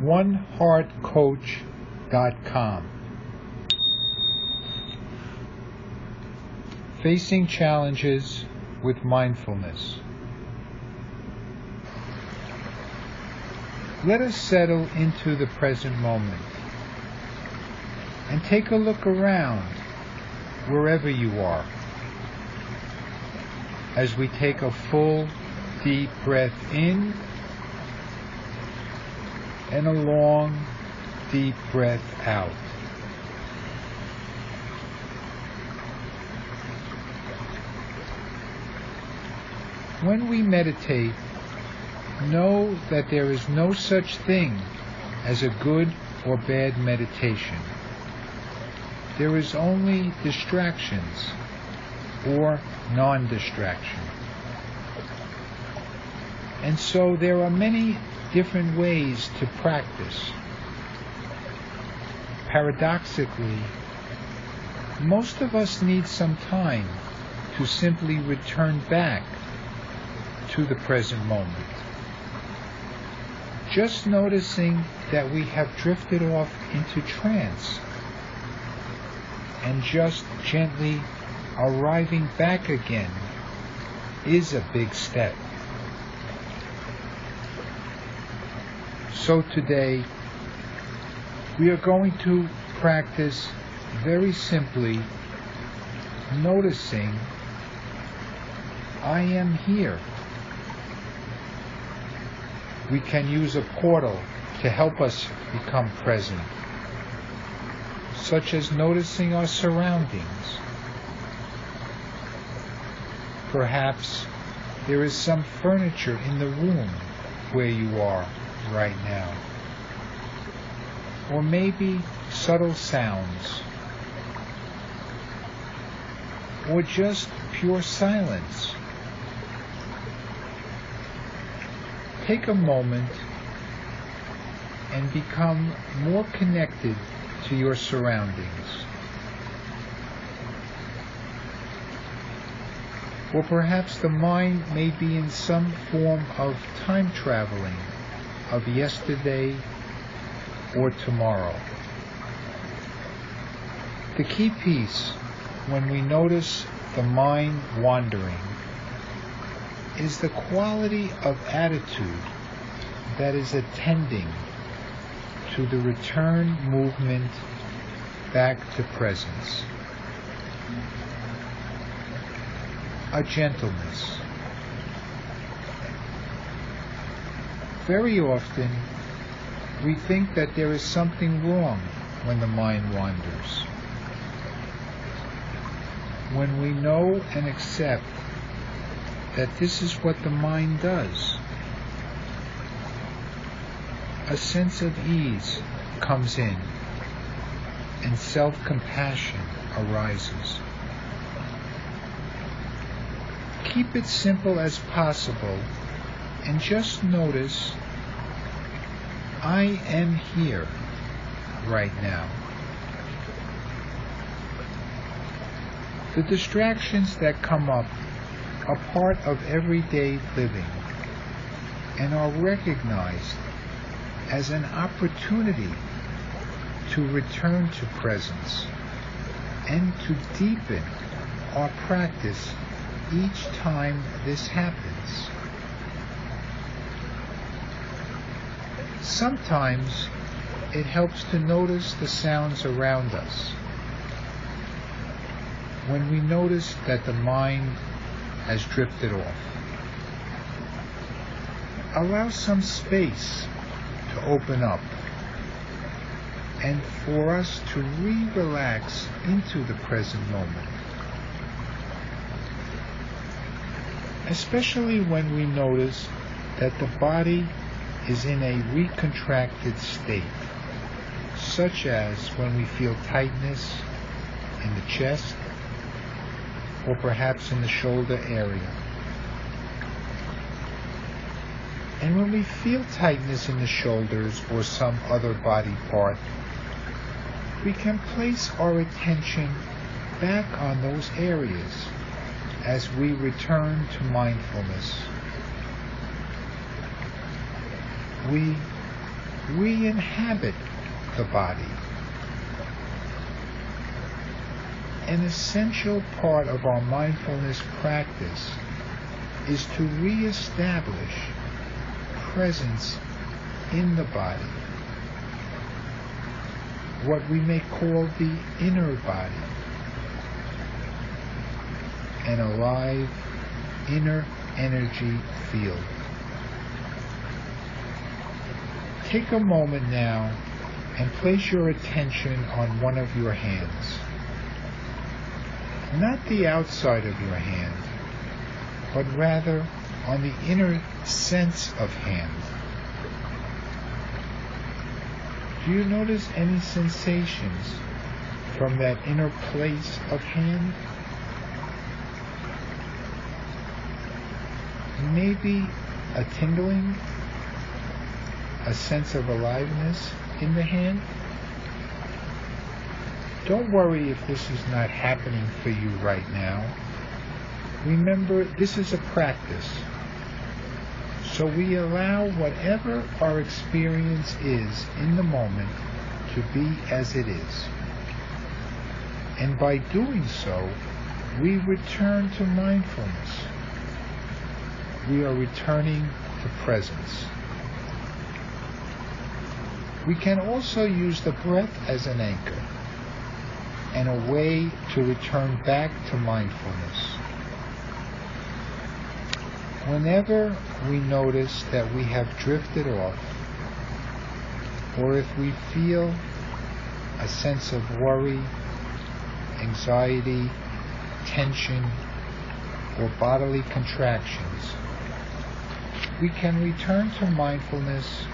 oneheartcoach.com. Facing challenges with mindfulness. Let us settle into the present moment and take a look around wherever you are as we take a full, deep breath in and a long, deep breath out. When we meditate, know that there is no such thing as a good or bad meditation. There is only distractions or non-distraction. And so there are many different ways to practice. Paradoxically, most of us need some time to simply return back to the present moment. Just noticing that we have drifted off into trance and just gently arriving back again is a big step. So today we are going to practice very simply noticing I am here. We can use a portal to help us become present, such as noticing our surroundings. Perhaps there is some furniture in the room where you are right now, or maybe subtle sounds, or just pure silence. Take a moment and become more connected to your surroundings. Or perhaps the mind may be in some form of time traveling of yesterday or tomorrow. The key piece when we notice the mind wandering is the quality of attitude that is attending to the return movement back to presence. A gentleness. Very often, we think that there is something wrong when the mind wanders. When we know and accept that this is what the mind does, a sense of ease comes in and self-compassion arises. Keep it simple as possible and just notice, I am here right now. The distractions that come up are part of everyday living and are recognized as an opportunity to return to presence and to deepen our practice each time this happens. Sometimes it helps to notice the sounds around us. When we notice that the mind has drifted off, allow some space to open up and for us to relax into the present moment. Especially when we notice that the body is in a recontracted state, such as when we feel tightness in the chest or perhaps in the shoulder area. And when we feel tightness in the shoulders or some other body part, we can place our attention back on those areas as we return to mindfulness. We we inhabit the body. An essential part of our mindfulness practice is to reestablish presence in the body, what we may call the inner body, an alive inner energy field. Take a moment now and place your attention on one of your hands. Not the outside of your hand, but rather on the inner sense of hand. Do you notice any sensations from that inner place of hand? Maybe a tingling, a sense of aliveness in the hand? Don't worry if this is not happening for you right now. Remember, this is a practice. So we allow whatever our experience is in the moment to be as it is. And by doing so, we return to mindfulness. We are returning to presence. We can also use the breath as an anchor and a way to return back to mindfulness. Whenever we notice that we have drifted off, or if we feel a sense of worry, anxiety, tension, or bodily contractions, we can return to mindfulness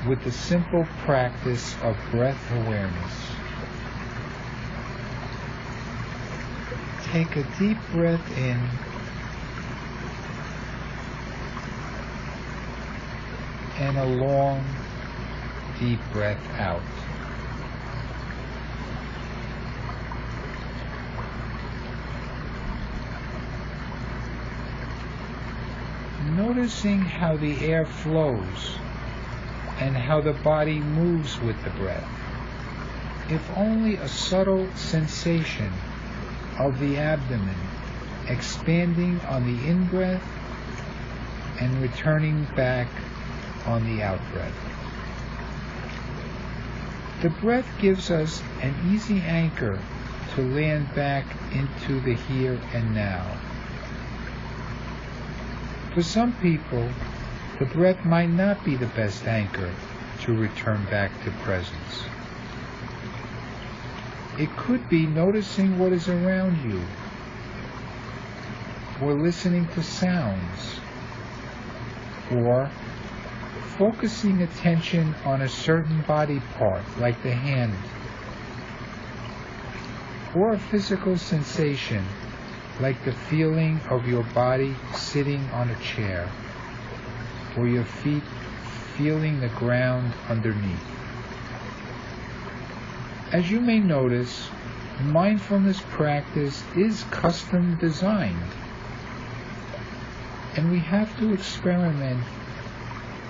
with the simple practice of breath awareness. Take a deep breath in and a long, deep breath out. Noticing how the air flows and how the body moves with the breath. If only a subtle sensation of the abdomen expanding on the in-breath and returning back on the out-breath. The breath gives us an easy anchor to land back into the here and now. For some people, the breath might not be the best anchor to return back to presence. It could be noticing what is around you, or listening to sounds, or focusing attention on a certain body part, like the hand, or a physical sensation, like the feeling of your body sitting on a chair, or your feet feeling the ground underneath. As you may notice, mindfulness practice is custom designed, and we have to experiment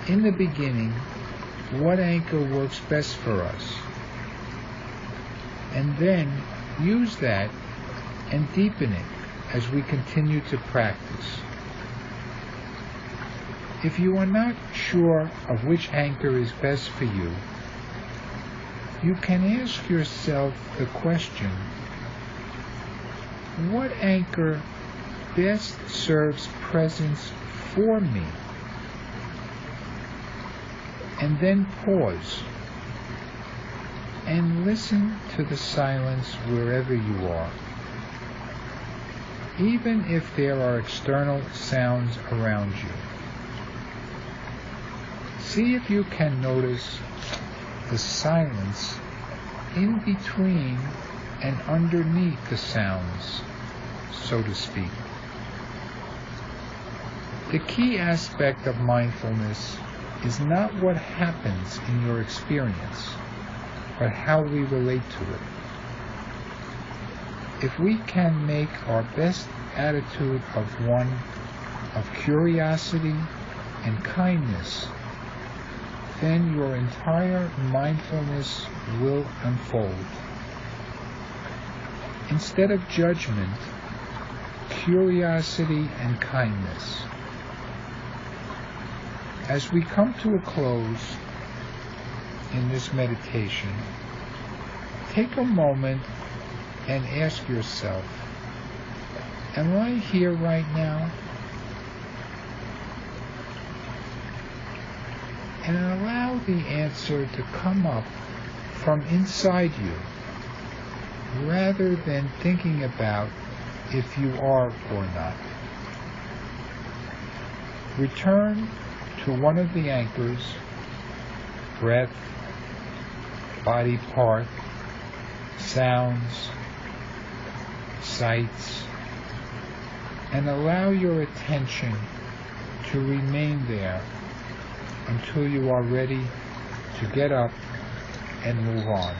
in the beginning what anchor works best for us, and then use that and deepen it as we continue to practice. If you are not sure of which anchor is best for you, you can ask yourself the question, what anchor best serves presence for me? And then pause and listen to the silence wherever you are. Even if there are external sounds around you. See if you can notice the silence in between and underneath the sounds, so to speak. The key aspect of mindfulness is not what happens in your experience, but how we relate to it. If we can make our best attitude of one of curiosity and kindness then your entire mindfulness will unfold. Instead of judgment, curiosity and kindness. As we come to a close in this meditation, take a moment and ask yourself, am I here right now? And allow the answer to come up from inside you, rather than thinking about if you are or not. Return to one of the anchors, breath, body part, sounds, sights, and allow your attention to remain there until you are ready to get up and move on.